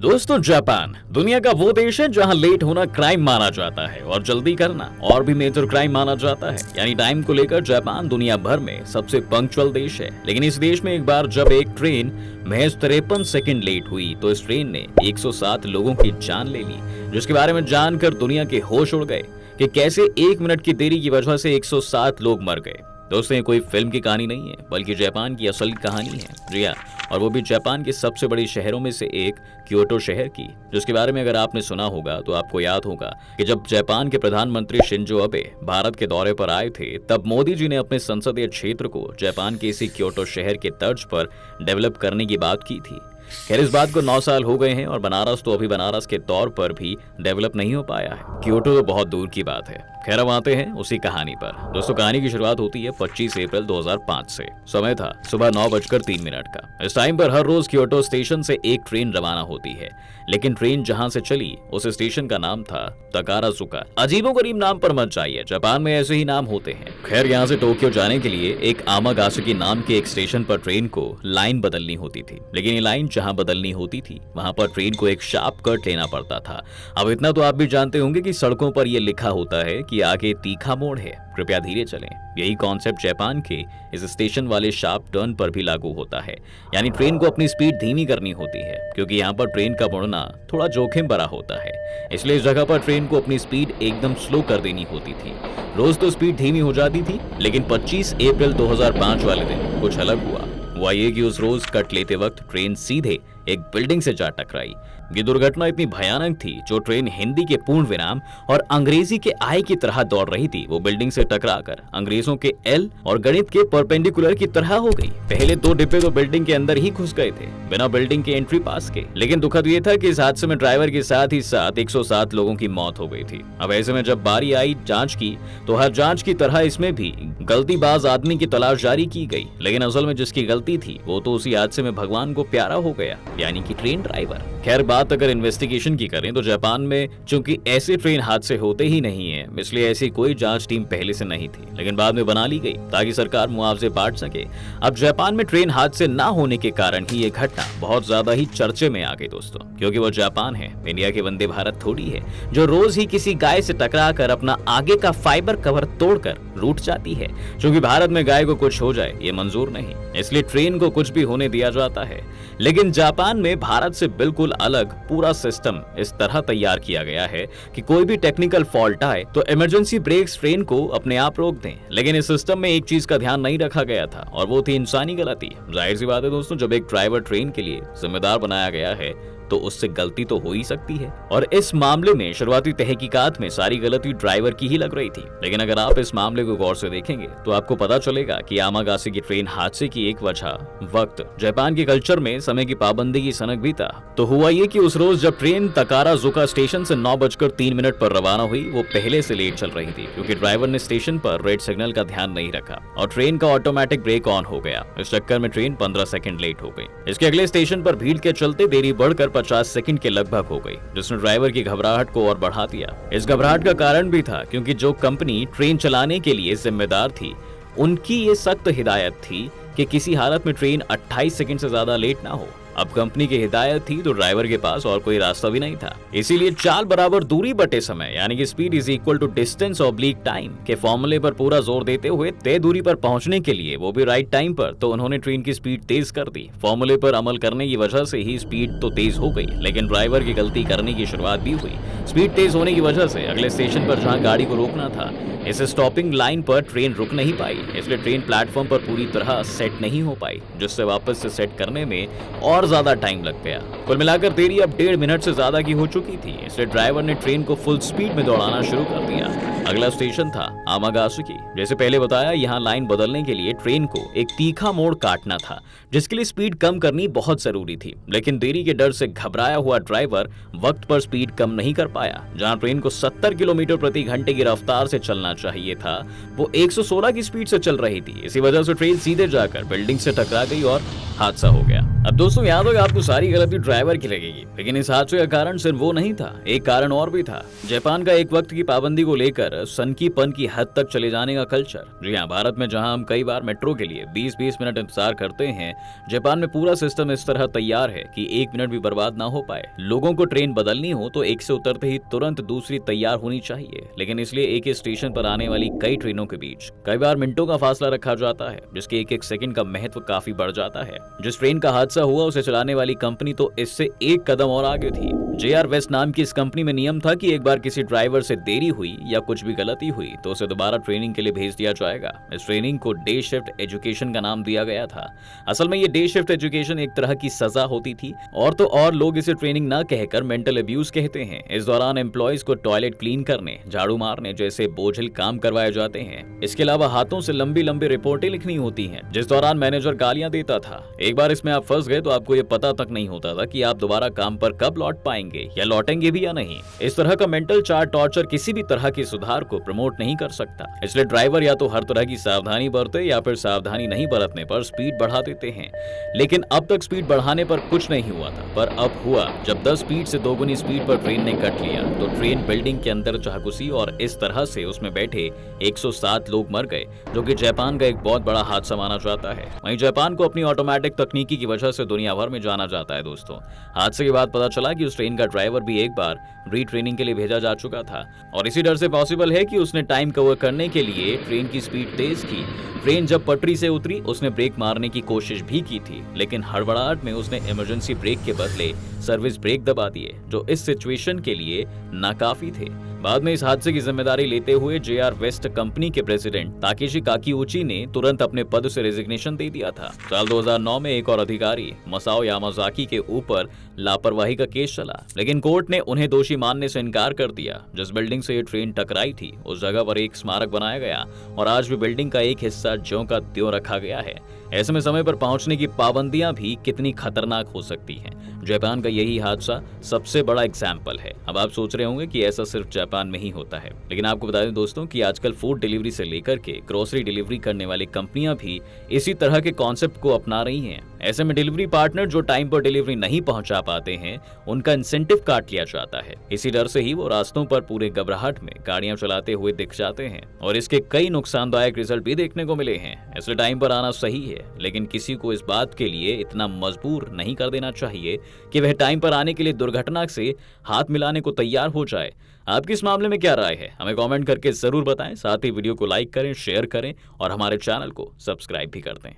दोस्तों, जापान दुनिया का वो देश है जहां लेट होना क्राइम माना जाता है और जल्दी करना और भी मेजर क्राइम माना जाता है। यानी टाइम को लेकर जापान दुनिया भर में सबसे पंक्चुअल देश है। लेकिन इस देश में एक बार जब एक ट्रेन महज 53 सेकंड लेट हुई तो इस ट्रेन ने 107 लोगों की जान ले ली, जिसके बारे में जानकर दुनिया के होश उड़ गए कि कैसे 1 मिनट की देरी की वजह से 107 लोग मर गए। दोस्तों, ये कोई फिल्म की कहानी नहीं है बल्कि जापान की असल कहानी है। जी हाँ, और वो भी जापान के सबसे बड़े शहरों में से एक क्योटो शहर की, जिसके बारे में अगर आपने सुना होगा तो आपको याद होगा कि जब जापान के प्रधानमंत्री शिंजो अबे भारत के दौरे पर आए थे तब मोदी जी ने अपने संसदीय क्षेत्र को जापान के इसी क्योटो शहर के तर्ज पर डेवलप करने की बात की थी। खैर, इस बात को 9 साल हो गए हैं और बनारस तो अभी बनारस के तौर पर भी डेवलप नहीं हो पाया है। क्योटो तो बहुत दूर की बात है। खैर, अब आते हैं उसी कहानी पर। दोस्तों, कहानी की शुरुआत होती है 25 अप्रैल 2005 से। समय था सुबह 9:03 का। इस टाइम पर हर रोज क्योटो स्टेशन से एक ट्रेन रवाना होती है, लेकिन ट्रेन जहां से चली उस स्टेशन का नाम था तकाराजुका। अजीबोगरीब नाम पर मत जाइए, जापान में ऐसे ही नाम होते हैं। खैर, यहाँ से टोक्यो जाने के लिए एक आमागासुकी नाम के एक स्टेशन पर ट्रेन को लाइन बदलनी होती थी, लेकिन ये लाइन जहां बदलनी होती थी वहां पर ट्रेन को एक शार्प कट लेना पड़ता था। अब इतना तो आप भी जानते होंगे कि सड़कों पर यह लिखा होता है कि आगे तीखा मोड़ है, कृपया धीरे चलें। यही कॉन्सेप्ट जापान के इस स्टेशन वाले शार्प टर्न पर भी लागू होता है। यानी ट्रेन को अपनी स्पीड धीमी करनी होती है क्योंकि यहाँ पर ट्रेन का मुड़ना थोड़ा जोखिम भरा होता है। इसलिए इस जगह पर ट्रेन को अपनी स्पीड एकदम स्लो कर देनी होती थी। रोज तो स्पीड धीमी हो जाती थी, लेकिन 25 अप्रैल 2005 वाले दिन कुछ अलग हुआ। हुआ ये कि उस रोज कट लेते वक्त ट्रेन सीधे एक बिल्डिंग से जा टकराई। ये दुर्घटना इतनी भयानक थी, जो ट्रेन हिंदी के पूर्ण विराम और अंग्रेजी के आई की तरह दौड़ रही थी, वो बिल्डिंग से टकराकर अंग्रेजों के एल और गणित के परपेंडिकुलर की तरह हो गई। पहले 2 डिब्बे तो बिल्डिंग के अंदर ही घुस गए थे बिना बिल्डिंग के एंट्री पास के। लेकिन दुखद ये था कि इस हादसे में ड्राइवर के साथ ही साथ 107 लोगों की मौत हो गई थी। अब ऐसे में जब बारी आई जांच की तो हर जांच की तरह इसमें भी गलतीबाज आदमी की तलाश जारी की गई। लेकिन असल में जिसकी गलती थी वो तो उसी हादसे में भगवान को प्यारा हो गया, यानी कि ट्रेन ड्राइवर। खैर, बात अगर इन्वेस्टिगेशन की करें तो जापान में चूंकि ऐसे ट्रेन हादसे होते ही नहीं है, इसलिए ऐसी कोई जांच टीम पहले से नहीं थी, लेकिन बाद में बना ली गई ताकि सरकार मुआवजे बांट सके। अब जापान में ट्रेन हादसे ना होने के कारण ही ये घटना बहुत ज्यादा ही चर्चे में आ गई दोस्तों, क्योंकि वो जापान है, इंडिया के वंदे भारत थोड़ी है जो रोज ही किसी गाय से टकरा कर अपना आगे का फाइबर कवर तोड़कर रूठ जाती है। चूंकि भारत में गाय को कुछ हो जाए ये मंजूर नहीं, इसलिए ट्रेन को कुछ भी होने दिया जाता है। लेकिन जापान में भारत से बिल्कुल अलग पूरा सिस्टम इस तरह तैयार किया गया है कि कोई भी टेक्निकल फॉल्ट आए तो इमरजेंसी ब्रेक्स ट्रेन को अपने आप रोक दें। लेकिन इस सिस्टम में एक चीज का ध्यान नहीं रखा गया था और वो थी इंसानी गलती। जाहिर सी बात है दोस्तों, जब एक ड्राइवर ट्रेन के लिए जिम्मेदार बनाया गया है तो उससे गलती तो हो ही सकती है। और इस मामले में शुरुआती तहकीकात में सारी गलती ड्राइवर की ही लग रही थी। लेकिन अगर आप इस मामले को गौर से देखेंगे तो आपको पता चलेगा कि यामागासी की ट्रेन हादसे की एक वजह वक्त, जापान के कल्चर में समय की पाबंदी की सनक भी था। तो हुआ ये कि उस रोज जब ट्रेन तकाराजुका स्टेशन से 9:03 पर रवाना हुई वो पहले से लेट चल रही थी, क्योंकि ड्राइवर ने स्टेशन पर रेड सिग्नल का ध्यान नहीं रखा और ट्रेन का ऑटोमेटिक ब्रेक ऑन हो गया। इस चक्कर में ट्रेन 15 सेकंड लेट हो गई। इसके अगले स्टेशन पर भीड़ के चलते देरी बढ़कर 50 सेकंड के लगभग हो गई, जिसने ड्राइवर की घबराहट को और बढ़ा दिया। इस घबराहट का कारण भी था क्योंकि जो कंपनी ट्रेन चलाने के लिए जिम्मेदार थी उनकी ये सख्त हिदायत थी कि किसी हालत में ट्रेन 28 सेकंड से ज्यादा लेट ना हो। अब कंपनी की हिदायत थी तो ड्राइवर के पास और कोई रास्ता भी नहीं था। इसीलिए चाल बराबर दूरी बटे समय, यानी कि speed is equal to distance oblique time के फॉर्मूले पर पूरा जोर देते हुए तय दूरी पर पहुंचने के लिए, वो भी राइट टाइम पर, तो उन्होंने ट्रेन की स्पीड तेज कर दी। फॉर्मूले पर अमल करने की वजह से ही स्पीड तो तेज हो गई, लेकिन ड्राइवर की गलती करने की शुरुआत भी हुई। स्पीड तेज होने की वजह से अगले स्टेशन पर जहाँ गाड़ी को रोकना था, इस स्टॉपिंग लाइन पर ट्रेन रुक नहीं पाई, इसलिए ट्रेन प्लेटफॉर्म पर पूरी तरह सेट नहीं हो पाई, जिससे वापस से सेट करने में और ज्यादा टाइम लग गया। कुल मिलाकर देरी अब 1.5 मिनट से ज्यादा की हो चुकी थी, इसलिए ड्राइवर ने ट्रेन को फुल स्पीड में दौड़ाना शुरू कर दिया। अगला स्टेशन था आमागासुकी। जैसे पहले बताया, यहाँ लाइन बदलने के लिए ट्रेन को एक तीखा मोड़ काटना था, जिसके लिए स्पीड कम करनी बहुत जरूरी थी। लेकिन देरी के डर से घबराया हुआ ड्राइवर वक्त पर स्पीड कम नहीं कर पाया। जहाँ ट्रेन को 70 किलोमीटर प्रति घंटे की रफ्तार से चलना चाहिए था, वो 116 की स्पीड से चल रही थी। इसी वजह से ट्रेन सीधे जाकर बिल्डिंग से टकरा गई और हादसा हो गया। अब दोस्तों याद होगा आपको सारी गलती ड्राइवर की लगेगी, लेकिन इस हादसे का कारण सिर्फ वो नहीं था, एक कारण और भी था। जापान का एक वक्त की पाबंदी को लेकर सनकीपन की हद तक चले जाने का कल्चर। जी हाँ, भारत में जहां हम कई बार मेट्रो के लिए 20-20 मिनट इंतजार करते हैं, जापान में पूरा सिस्टम इस तरह तैयार है कि 1 मिनट भी बर्बाद ना हो पाए। लोगों को ट्रेन बदलनी हो तो एक से उतरते ही तुरंत दूसरी तैयार होनी चाहिए, लेकिन इसलिए एक ही स्टेशन पर आने वाली कई ट्रेनों के बीच कई बार मिनटों का फासला रखा जाता है, जिसके एक एक सेकंड का महत्व काफी बढ़ जाता है। जिस ट्रेन का हादसा हुआ उसे चलाने वाली कंपनी तो इससे एक कदम और आगे थी। जेआर वेस्ट नाम की इस कंपनी में नियम था कि एक बार किसी ड्राइवर से देरी हुई या कुछ भी गलती हुई तो उसे दोबारा ट्रेनिंग के लिए भेज दिया जाएगा। इस ट्रेनिंग को डे शिफ्ट एजुकेशन का नाम दिया गया था। असल में ये डे शिफ्ट एजुकेशन एक तरह की सजा होती थी, और तो और लोग इसे ट्रेनिंग ना कहकर मेंटल अब्यूज कहते हैं। इस दौरान एम्प्लॉयज को टॉयलेट क्लीन करने, झाड़ू मारने जैसे बोझिल काम करवाए जाते हैं। इसके अलावा हाथों से लंबी लंबी रिपोर्टें लिखनी होती हैं, जिस दौरान मैनेजर गालियां देता था। एक बार इसमें आप फंस गए तो आपको ये पता तक नहीं होता था कि आप दोबारा काम पर कब लौट पाएंगे या लौटेंगे भी या नहीं। इस तरह का मेंटल चार्ट टॉर्चर किसी भी तरह के सुधार को प्रमोट नहीं कर सकता, इसलिए ड्राइवर या तो हर तरह की सावधानी बरते या फिर सावधानी नहीं बरतने पर स्पीड बढ़ा देते हैं। लेकिन अब तक स्पीड बढ़ाने पर कुछ नहीं हुआ था, पर अब हुआ जब 10 स्पीड से दोगुनी स्पीड पर ट्रेन ने कट लिया तो ट्रेन बिल्डिंग के अंदर जा घुसी और इस तरह से उसमें बैठे 107 लोग मर गए, जो कि जापान का एक बहुत बड़ा हादसा माना जाता है। वहीं जापान को अपनी ऑटोमेटिक तकनीकी की वजह से दुनिया भर में जाना जाता है। दोस्तों, हादसे के बाद पता चला कि उस ट्रेन का ड्राइवर भी एक बार रीट्रेनिंग के लिए भेजा जा चुका था, और इसी डर से पॉसिबल है कि उसने टाइम कवर करने के लिए ट्रेन की स्पीड तेज की। ट्रेन जब पटरी से उतरी उसने ब्रेक मारने की कोशिश भी की थी, लेकिन हड़बड़ाहट में उसने इमरजेंसी ब्रेक के बदले सर्विस ब्रेक दबा दिए, जो इस सिचुएशन के लिए नाकाफी थे। बाद में इस हादसे की जिम्मेदारी लेते हुए जेआर वेस्ट कंपनी के प्रेसिडेंट ताकेशी काकीउची ने तुरंत अपने पद से रेजिग्नेशन दे दिया था। साल 2009 में एक और अधिकारी मसाओ यामाजाकी के ऊपर लापरवाही का केस चला, लेकिन कोर्ट ने उन्हें दोषी मानने से इनकार कर दिया। जिस बिल्डिंग से ये ट्रेन टकराई थी उस जगह पर एक स्मारक बनाया गया और आज भी बिल्डिंग का एक हिस्सा ज्यों का त्यों रखा गया है। ऐसे में समय पर पहुंचने की पाबंदियां भी कितनी खतरनाक हो सकती हैं। जापान का यही हादसा सबसे बड़ा एग्जाम्पल है। अब आप सोच रहे होंगे कि ऐसा सिर्फ जापान में ही होता है, लेकिन आपको बता दें दोस्तों कि आजकल फूड डिलीवरी से लेकर के ग्रोसरी डिलीवरी करने वाली कंपनियां भी इसी तरह के कॉन्सेप्ट को अपना रही हैं। ऐसे में डिलीवरी पार्टनर जो टाइम पर डिलीवरी नहीं पहुंचा पाते हैं उनका इंसेंटिव काट लिया जाता है। इसी डर से ही वो रास्तों पर पूरे घबराहट में गाड़ियां चलाते हुए दिख जाते हैं, और इसके कई नुकसानदायक रिजल्ट भी देखने को मिले हैं। इसलिए टाइम पर आना सही है, लेकिन किसी को इस बात के लिए इतना मजबूर नहीं कर देना चाहिए कि वह टाइम पर आने के लिए दुर्घटना से हाथ मिलाने को तैयार हो जाए। आपकी इस मामले में क्या राय है, हमें कमेंट करके जरूर बताएं। साथ ही वीडियो को लाइक करें, शेयर करें और हमारे चैनल को सब्सक्राइब भी कर दें।